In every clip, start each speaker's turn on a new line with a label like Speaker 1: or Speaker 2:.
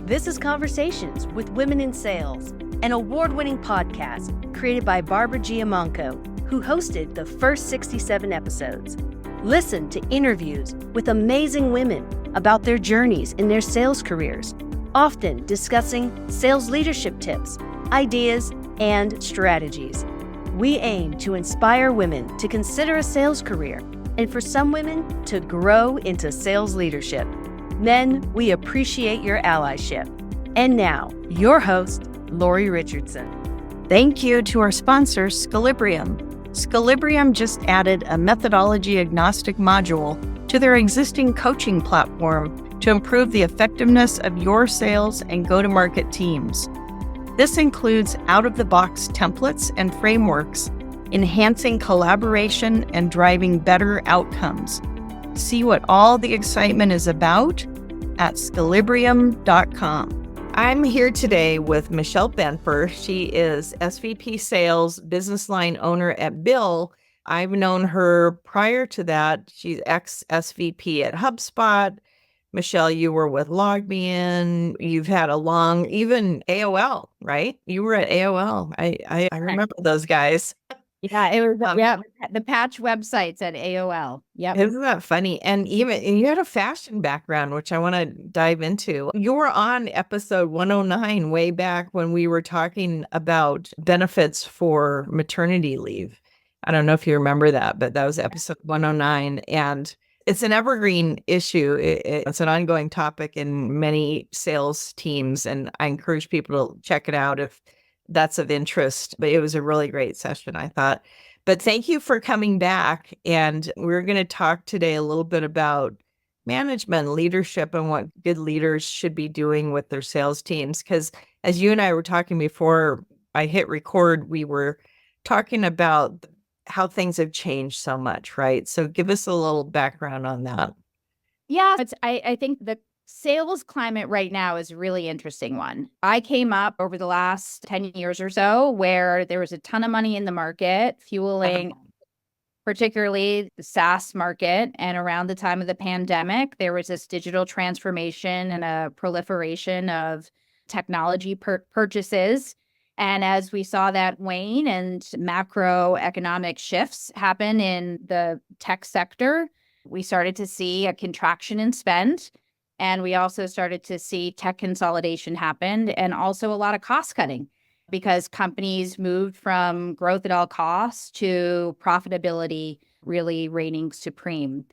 Speaker 1: This is Conversations with Women in Sales, an award-winning podcast created by Barbara Giamanco, who hosted the first 67 episodes. Listen to interviews with amazing women about their journeys in their sales careers, often discussing sales leadership tips, ideas, and strategies. We aim to inspire women to consider a sales career and for some women to grow into sales leadership. Men, we appreciate your allyship. And now, your host, Lori Richardson.
Speaker 2: Thank you to our sponsor, Scalibrium. Scalibrium just added a methodology-agnostic module to their existing coaching platform to improve the effectiveness of your sales and go-to-market teams. This includes out-of-the-box templates and frameworks, enhancing collaboration and driving better outcomes. See what all the excitement is about at scalibrium.com.
Speaker 3: I'm here today with Michelle Benfer. She is SVP Sales, Business Line Owner at Bill. I've known her prior to that. She's ex-SVP at HubSpot. Michelle, you were with LogMeIn. You've had a long, even AOL, right? You were at AOL. I remember those guys.
Speaker 4: Yeah, it was the patch websites at AOL. Yep.
Speaker 3: Isn't that funny? And you had a fashion background, which I want to dive into. You were on episode 109 way back when we were talking about benefits for maternity leave. I don't know if you remember that, but that was episode 109. And it's an evergreen issue. It's an ongoing topic in many sales teams. And I encourage people to check it out if that's of interest. But it was a really great session, I thought. But thank you for coming back. And we're going to talk today a little bit about management, leadership, and what good leaders should be doing with their sales teams. Because as you and I were talking before I hit record, we were talking about how things have changed so much, right? So give us a little background on that.
Speaker 4: Yeah, I think the sales climate right now is a really interesting one. I came up over the last 10 years or so where there was a ton of money in the market fueling particularly the SaaS market. And around the time of the pandemic, there was this digital transformation and a proliferation of technology purchases. And as we saw that wane and macroeconomic shifts happen in the tech sector, we started to see a contraction in spend. And we also started to see tech consolidation happen and also a lot of cost cutting because companies moved from growth at all costs to profitability really reigning supreme.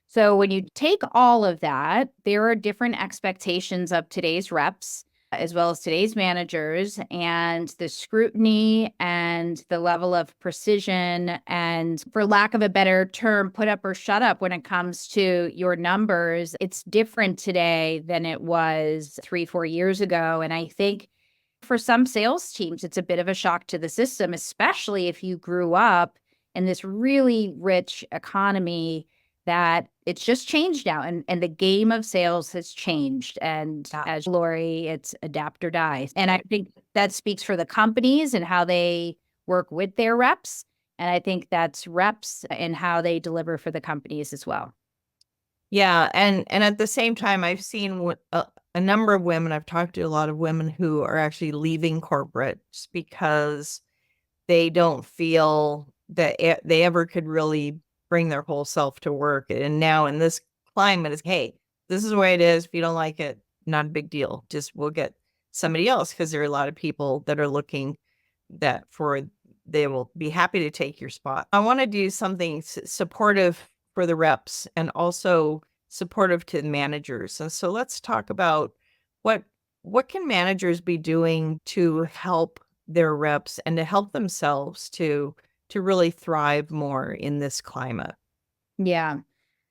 Speaker 4: So when you take all of that, there are different expectations of today's reps as well as today's managers, and the scrutiny and the level of precision and, for lack of a better term, put up or shut up when it comes to your numbers. It's different today than it was 3-4 years ago. And I think for some sales teams, it's a bit of a shock to the system, especially if you grew up in this really rich economy that it's just changed now. And the game of sales has changed. And as Lori, it's adapt or die. And I think that speaks for the companies and how they work with their reps. And I think that's reps and how they deliver for the companies as well.
Speaker 3: Yeah. And at the same time, I've seen a number of women, I've talked to a lot of women who are actually leaving corporate just because they don't feel that they ever could really bring their whole self to work. And now in this climate is, hey, this is the way it is. If you don't like it, not a big deal. Just we'll get somebody else, because there are a lot of people that are looking they will be happy to take your spot. I want to do something supportive for the reps and also supportive to the managers. And so let's talk about what can managers be doing to help their reps and to help themselves to really thrive more in this climate.
Speaker 4: Yeah.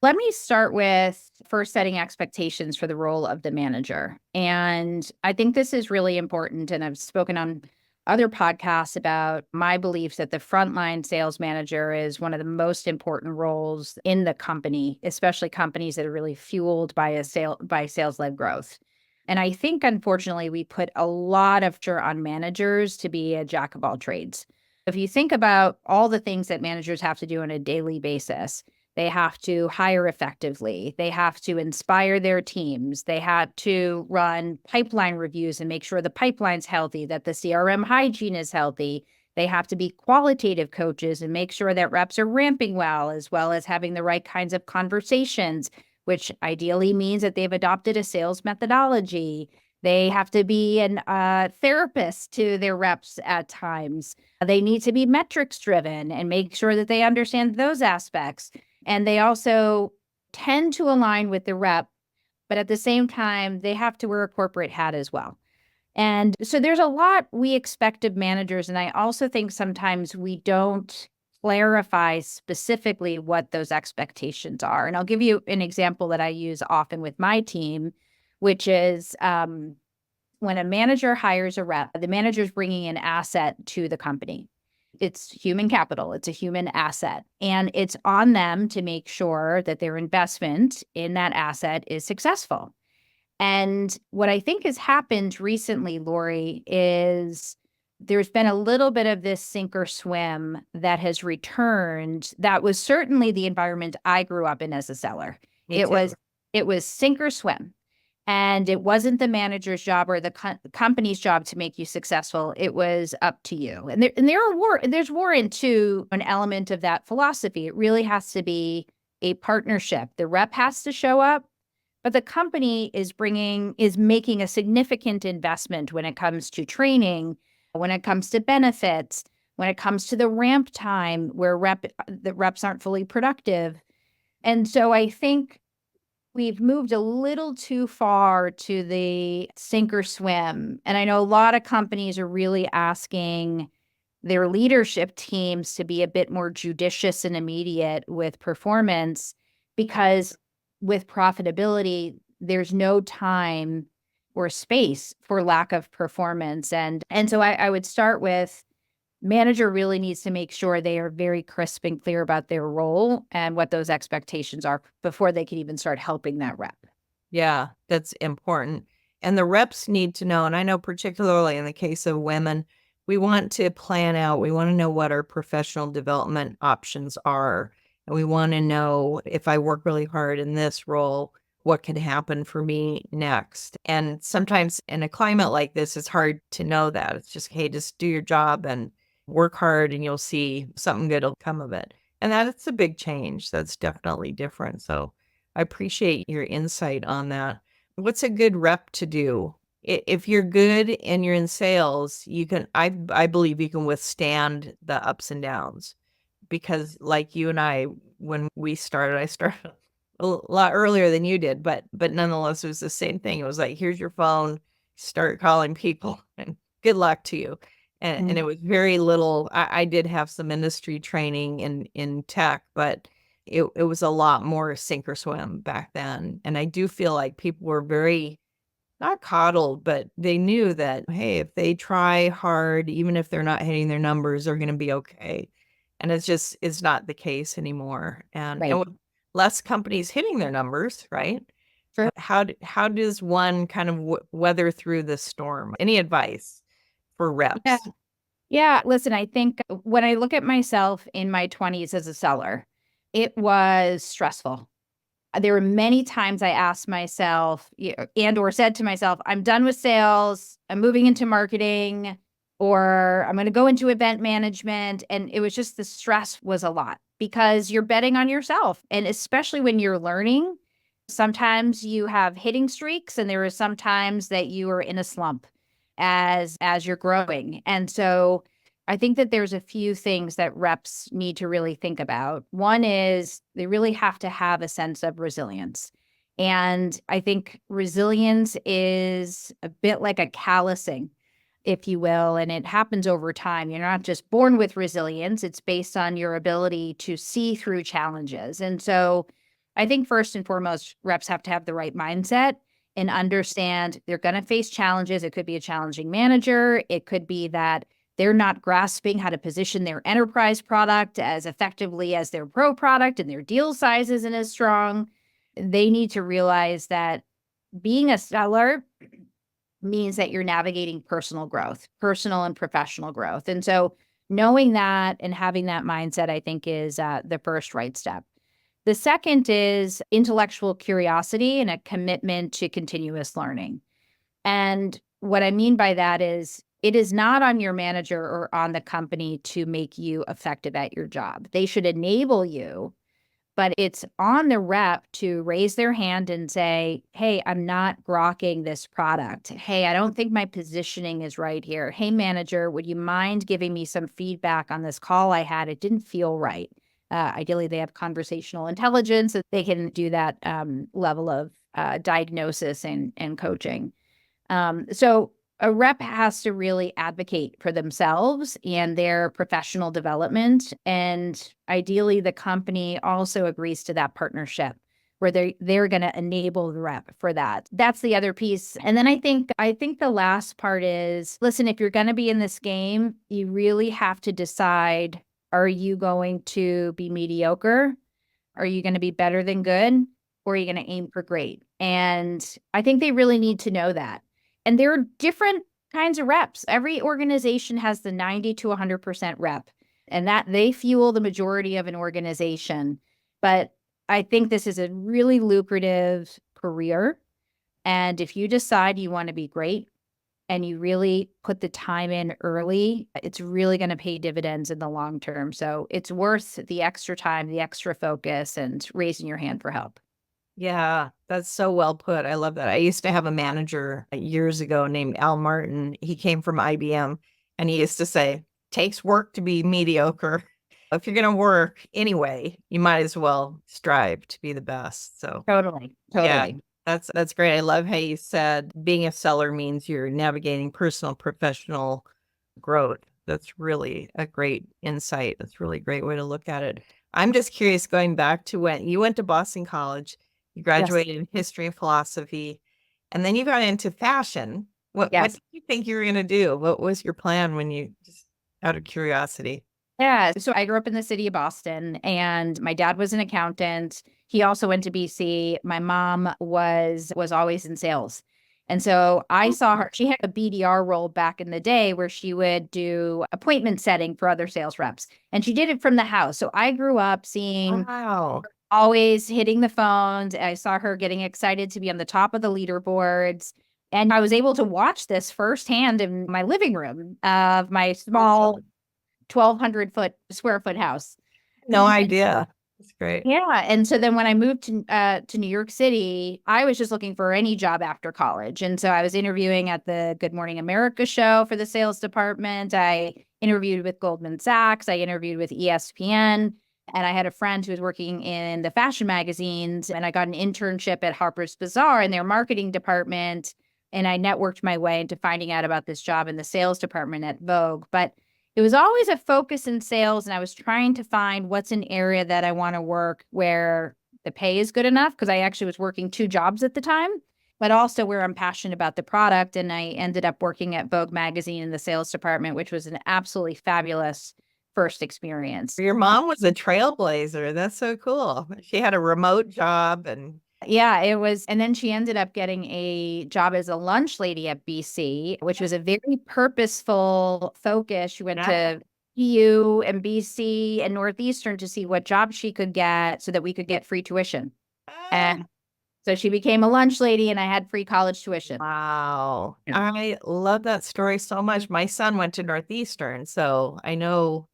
Speaker 4: Let me start with first setting expectations for the role of the manager. And I think this is really important. And I've spoken on other podcasts about my beliefs that the frontline sales manager is one of the most important roles in the company, especially companies that are really fueled by sales-led growth. And I think, unfortunately, we put a lot of pressure on managers to be a jack of all trades. If you think about all the things that managers have to do on a daily basis, They have to hire effectively. They have to inspire their teams. They have to run pipeline reviews and make sure the pipeline's healthy, that the CRM hygiene is healthy. They have to be qualitative coaches and make sure that reps are ramping well as having the right kinds of conversations, which ideally means that they've adopted a sales methodology. They have to be a therapist to their reps at times. They need to be metrics driven and make sure that they understand those aspects. And they also tend to align with the rep, but at the same time, they have to wear a corporate hat as well. And so there's a lot we expect of managers. And I also think sometimes we don't clarify specifically what those expectations are. And I'll give you an example that I use often with my team, which is when a manager hires a rep, the manager is bringing an asset to the company. It's human capital. It's a human asset. And it's on them to make sure that their investment in that asset is successful. And what I think has happened recently, Lori, is there's been a little bit of this sink or swim that has returned. That was certainly the environment I grew up in as a seller. It was sink or swim. And it wasn't the manager's job or the company's job to make you successful. It was up to you. And there's warrant to an element of that philosophy. It really has to be a partnership. The rep has to show up, but the company is making a significant investment when it comes to training, when it comes to benefits, when it comes to the ramp time where the reps aren't fully productive. And so I think we've moved a little too far to the sink or swim. And I know a lot of companies are really asking their leadership teams to be a bit more judicious and immediate with performance, because with profitability, there's no time or space for lack of performance. And so I would start with manager really needs to make sure they are very crisp and clear about their role and what those expectations are before they can even start helping that rep.
Speaker 3: Yeah, that's important. And the reps need to know, and I know particularly in the case of women, we want to plan out, we want to know what our professional development options are. And we want to know, if I work really hard in this role, what can happen for me next. And sometimes in a climate like this, it's hard to know that. It's just, hey, just do your job and work hard and you'll see something good will come of it. And that's a big change. That's definitely different. So I appreciate your insight on that. What's a good rep to do? If you're good and you're in sales, I believe you can withstand the ups and downs, because like you and I, when I started a lot earlier than you did, but nonetheless, it was the same thing. It was like, here's your phone, start calling people and good luck to you. And it was very little. I did have some industry training in tech, but it was a lot more sink or swim back then. And I do feel like people were very, not coddled, but they knew that, hey, if they try hard, even if they're not hitting their numbers, they're going to be okay. And it's not the case anymore. And with less companies hitting their numbers, right?
Speaker 4: Sure.
Speaker 3: How does one kind of weather through the storm? Any advice for reps?
Speaker 4: Yeah. Listen, I think when I look at myself in my 20s as a seller, it was stressful. There were many times I asked myself or said to myself, I'm done with sales, I'm moving into marketing, or I'm going to go into event management. And it was just, the stress was a lot because you're betting on yourself. And especially when you're learning, sometimes you have hitting streaks and there are some times that you are in a slump as you're growing. And so I think that there's a few things that reps need to really think about. One is they really have to have a sense of resilience. And I think resilience is a bit like a callousing, if you will, and it happens over time. You're not just born with resilience. It's based on your ability to see through challenges. And so I think first and foremost, reps have to have the right mindset and understand they're going to face challenges. It could be a challenging manager. It could be that they're not grasping how to position their enterprise product as effectively as their pro product and their deal size isn't as strong. They need to realize that being a seller means that you're navigating personal growth, personal and professional growth. And so knowing that and having that mindset, I think, is the first right step. The second is intellectual curiosity and a commitment to continuous learning. And what I mean by that is it is not on your manager or on the company to make you effective at your job. They should enable you, but it's on the rep to raise their hand and say, hey, I'm not grokking this product. Hey, I don't think my positioning is right here. Hey, manager, would you mind giving me some feedback on this call I had? It didn't feel right. Ideally, they have conversational intelligence that they can do that level of diagnosis and coaching. So a rep has to really advocate for themselves and their professional development. And ideally, the company also agrees to that partnership where they're going to enable the rep for that. That's the other piece. And then I think the last part is, listen, if you're going to be in this game, you really have to decide, are you going to be mediocre? Are you going to be better than good? Or are you going to aim for great? And I think they really need to know that. And there are different kinds of reps. Every organization has the 90 to 100% rep, and that they fuel the majority of an organization. But I think this is a really lucrative career. And if you decide you want to be great and you really put the time in early, it's really going to pay dividends in the long term. So it's worth the extra time, the extra focus, and raising your hand for help.
Speaker 3: Yeah, that's so well put. I love that. I used to have a manager years ago named Al Martin. He came from IBM and he used to say, takes work to be mediocre. If you're going to work anyway, you might as well strive to be the best. So
Speaker 4: Totally.
Speaker 3: yeah, that's great. I love how you said being a seller means you're navigating personal, professional growth. That's really a great insight. That's really a great way to look at it. I'm just curious, going back to when you went to Boston College, you graduated in history and philosophy, and then you got into fashion. What did you think you were going to do? What was your plan when you, just out of curiosity?
Speaker 4: Yeah. So I grew up in the city of Boston, and my dad was an accountant. He also went to BC. My mom was always in sales. And so I saw her, she had a BDR role back in the day where she would do appointment setting for other sales reps. And she did it from the house. So I grew up seeing always hitting the phones. I saw her getting excited to be on the top of the leaderboards. And I was able to watch this firsthand in my living room of my small 1,200 square foot house.
Speaker 3: No idea. That's great.
Speaker 4: Yeah. And so then when I moved to New York City, I was just looking for any job after college. And so I was interviewing at the Good Morning America show for the sales department. I interviewed with Goldman Sachs. I interviewed with ESPN. And I had a friend who was working in the fashion magazines. And I got an internship at Harper's Bazaar in their marketing department. And I networked my way into finding out about this job in the sales department at Vogue. But it was always a focus in sales, and I was trying to find what's an area that I want to work where the pay is good enough, because I actually was working 2 jobs at the time, but also where I'm passionate about the product. And I ended up working at Vogue magazine in the sales department, which was an absolutely fabulous first experience.
Speaker 3: Your mom was a trailblazer. That's so cool. She had a remote job and
Speaker 4: yeah, it was. And then she ended up getting a job as a lunch lady at BC, which was a very purposeful focus. She went to EU and BC and Northeastern to see what job she could get so that we could get free tuition. And so she became a lunch lady and I had free college tuition.
Speaker 3: Wow. Yeah. I love that story so much. My son went to Northeastern, so I know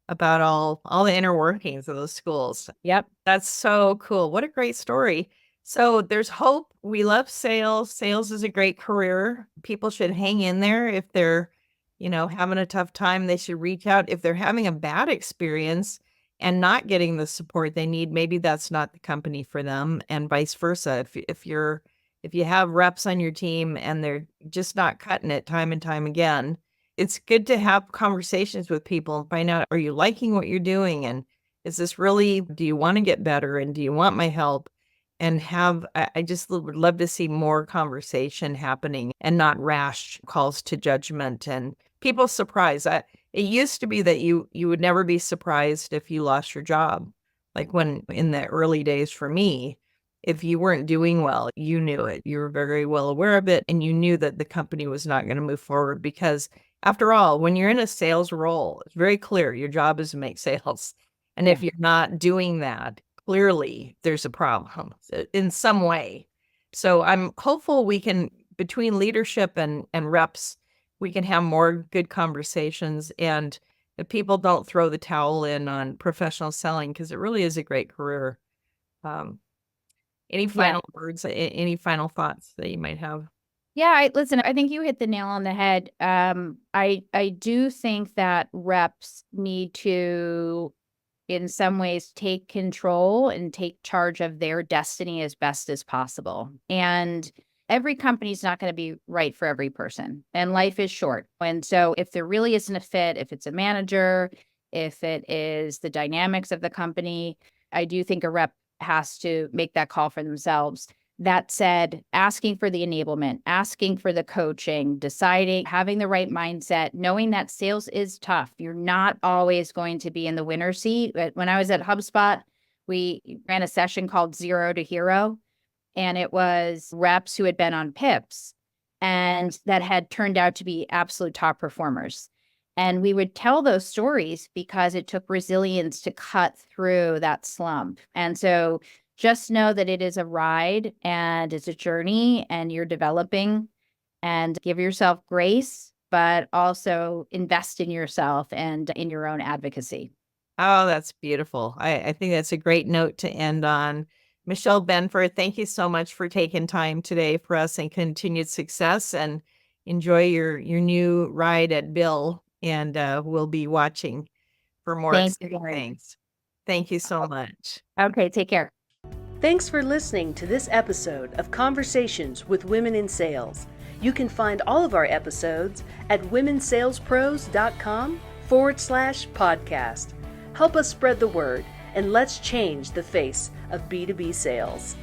Speaker 3: about all the inner workings of those schools.
Speaker 4: Yep.
Speaker 3: That's so cool. What a great story. So there's hope. We love sales. Sales is a great career. People should hang in there. If they're, having a tough time, they should reach out. If they're having a bad experience and not getting the support they need, maybe that's not the company for them, and vice versa. If you have reps on your team and they're just not cutting it time and time again, it's good to have conversations with people and find out, are you liking what you're doing? And is this really, do you want to get better? And do you want my help? And I just would love to see more conversation happening and not rash calls to judgment and people surprised. It used to be that you would never be surprised if you lost your job. Like when in the early days for me, if you weren't doing well, you knew it. You were very well aware of it. And you knew that the company was not going to move forward because after all, when you're in a sales role, it's very clear your job is to make sales. And if you're not doing that, clearly there's a problem in some way. So I'm hopeful we can, between leadership and reps, we can have more good conversations, and that people don't throw the towel in on professional selling, because it really is a great career. Any final words, any final thoughts that you might have?
Speaker 4: Yeah, listen, I think you hit the nail on the head. I do think that reps need to, in some ways, take control and take charge of their destiny as best as possible. And every company is not going to be right for every person, and life is short. And so if there really isn't a fit, if it's a manager, if it is the dynamics of the company, I do think a rep has to make that call for themselves. That said, asking for the enablement, asking for the coaching, deciding, having the right mindset, knowing that sales is tough. You're not always going to be in the winner's seat. When I was at HubSpot, we ran a session called Zero to Hero, and it was reps who had been on PIPs and that had turned out to be absolute top performers. And we would tell those stories because it took resilience to cut through that slump. And so just know that it is a ride and it's a journey, and you're developing, and give yourself grace, but also invest in yourself and in your own advocacy.
Speaker 3: Oh, that's beautiful. I think that's a great note to end on. Michelle Benfer, thank you so much for taking time today for us, and continued success, and enjoy your new ride at Bill. And we'll be watching for more exciting things. Thank you so much.
Speaker 4: Okay, take care.
Speaker 1: Thanks for listening to this episode of Conversations with Women in Sales. You can find all of our episodes at womensalespros.com/podcast. Help us spread the word, and let's change the face of B2B sales.